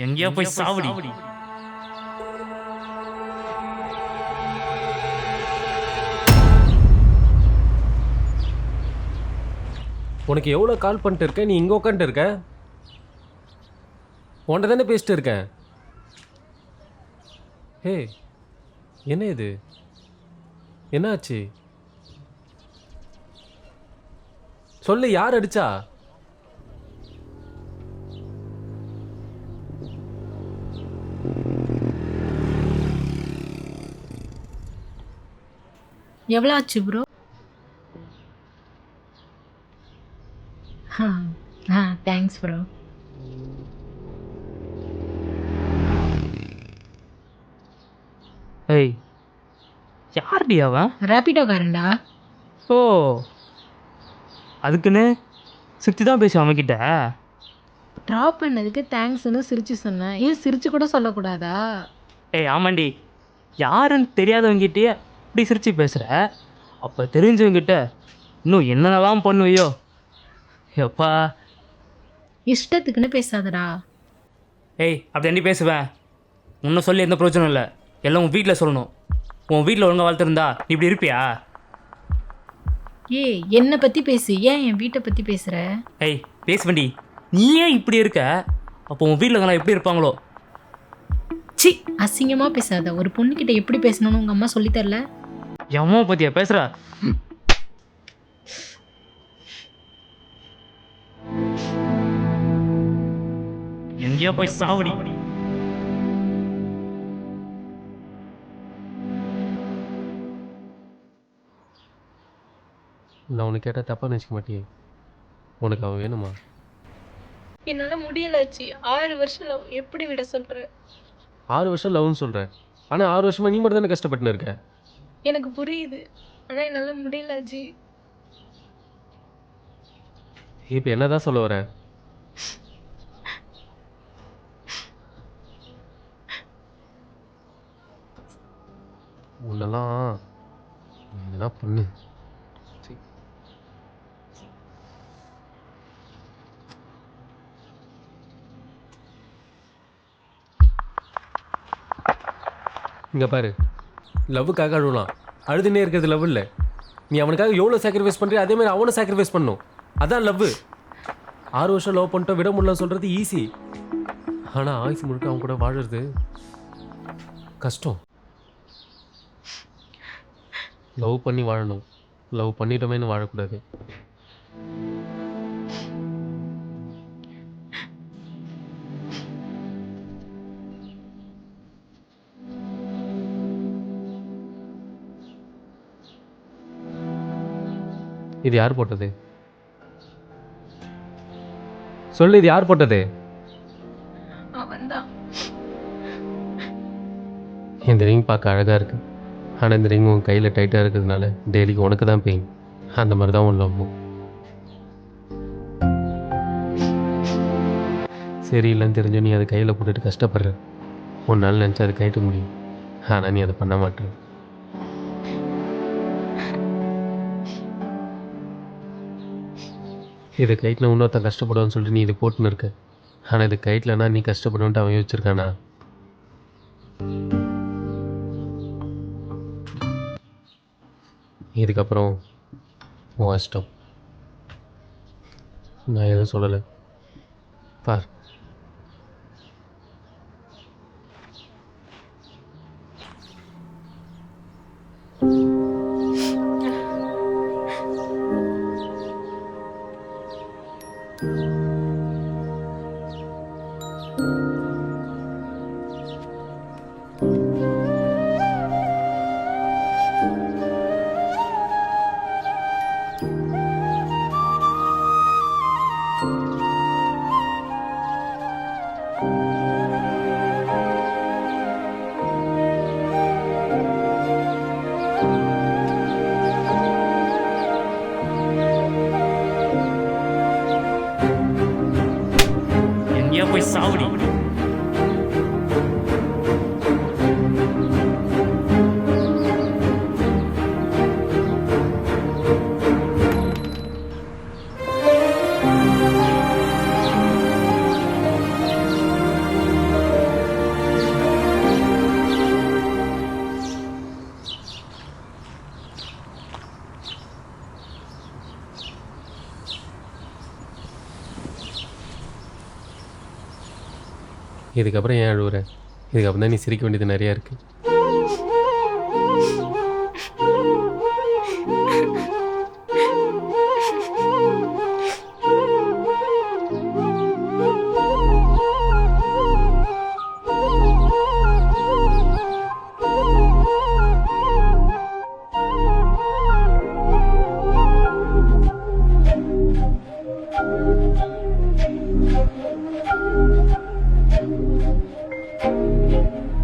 எங்கேயோ போய் சாவடி. உனக்கு எவ்வளோ கால் பண்ணிட்டு இருக்க? நீ இங்கே உட்காந்துட்டு இருக்க. உன்கிட்ட தானே பேசிட்டு இருக்கேன். ஹே, என்ன இது? என்னாச்சு சொல்லு, யார் அடிச்சா? எவ்வளோ ஆச்சு ப்ரோ? Thanks bro. ஏய், யார்டி அவன்? ரேபிடோ காரண்டா. ஓ, அதுக்குன்னு சிரிச்சு தான் பேசுவேன் அவன்கிட்ட. ட்ராப் பண்ணதுக்கு தேங்க்ஸ்னு சிரிச்சு சொன்னேன். ஏன் சிரிச்சு கூட சொல்லக்கூடாதா? ஏய் ஆமாண்டி, யாருன்னு தெரியாதவங்கிட்டே அப்படி சிரிச்சு பேசுகிற, அப்போ தெரிஞ்சவங்கிட்ட இன்னும் என்னென்னலாம் பண்ணுவியோ எப்பா. இஷ்டத்துக்குன்னு பேசாதடா. ஏய் அப்படி அண்டி பேசுவேன். உன்னை சொல்லி எந்த பிரயோஜனம் இல்லை. எல்லாம் உன் வீட்டில் சொல்லணும். உன் வீட்டில் ஒழுங்காக வளர்த்துருந்தா நீ இப்படி இருப்பியா? ஏய், என்னை பற்றி பேசு, ஏன் என் வீட்டை பற்றி பேசுகிற? ஏய் பேசுவேண்டி, நீ ஏன் இப்படி இருக்க? அப்போ உன் வீட்டில் இருக்கவங்க எப்படி இருப்பாங்களோ? சி, அசிங்கமாக பேசாத. ஒரு பொண்ணுக்கிட்ட எப்படி பேசணும்னு உங்கள் அம்மா சொல்லித்தரல? என் அம்மா பற்றியா பேசுகிற? எங்கேயோ போய் சாவடி. நான் உனக்கு கேட்டால் தப்பாக நினச்சிக்க மாட்டியே. உனக்கு அவன் வேணுமா? என்னால் முடியலாச்சு. 6 வருஷம் லவ் எப்படி விட சொல்கிறேன்? 6 வருஷம் லவ்னு சொல்கிறேன், ஆனால் 6 வருஷமாக நீ மட்டும் தானே கஷ்டப்பட்டுன்னு இருக்க. எனக்கு புரியுது, ஆனால் என்னால் முடியலாச்சு. இப்போ என்ன தான் சொல்ல வரேன்? உன்னெல்லாம் என்ன பண்ணு. இங்கே பாரு, லவ்வுக்காக அழுவலாம், அழுதுனே இருக்கிறது லவ் இல்லை. நீ அவனுக்காக எவ்வளோ சாக்ரிஃபைஸ் பண்ணுறிய அதே மாதிரி அவனை சாக்ரிஃபைஸ் பண்ணும். அதான் லவ். 6 வருஷம் லவ் பண்ணிட்டோம், விட முடியலன்னு சொல்கிறது ஈஸி. ஆனால் ஆயுசு முழுக்க அவன் கூட வாழறது கஷ்டம். லவ் பண்ணி வாழணும், லவ் பண்ணிட்டோமேனு வாழக்கூடாது. இது யார் போட்டது? சொல்லு, இது யார் போட்டது? அவன்தான். இந்த ரிங் பார்க்க அழகாக இருக்கு, ஆனால் இந்த ரிங் உன் கையில் டைட்டாக இருக்கிறதுனால டெய்லிக்கு உனக்கு தான் பெயின். அந்த மாதிரி தான் உன் லவ்வும். சரியில்லைன்னு தெரிஞ்சு நீ அதை கையில் போட்டுட்டு கஷ்டப்படுற. உன்னால் நினச்சா அதை கைட்ட முடியும், ஆனால் நீ அதை பண்ண மாட்டேற. இது கைட்டில் இன்னொருத்தன் கஷ்டப்படுவான்னு சொல்லிட்டு நீ இது போட்டுன்னு இருக்க. ஆனால் இது கைட்லனா நீ கஷ்டப்படுவோன்ட்டு அவன் யோசிச்சிருக்கானா? இதுக்கப்புறம் உன் இஷ்டம். நான் எதுவும் சொல்லலை. பார், எங்கேயோ போய் சாவடி. இதுக்கப்புறம் ஏன் அழுவுற? இதுக்கப்புறம் தான் நீ சிரிக்க வேண்டியது நிறையா இருக்குது.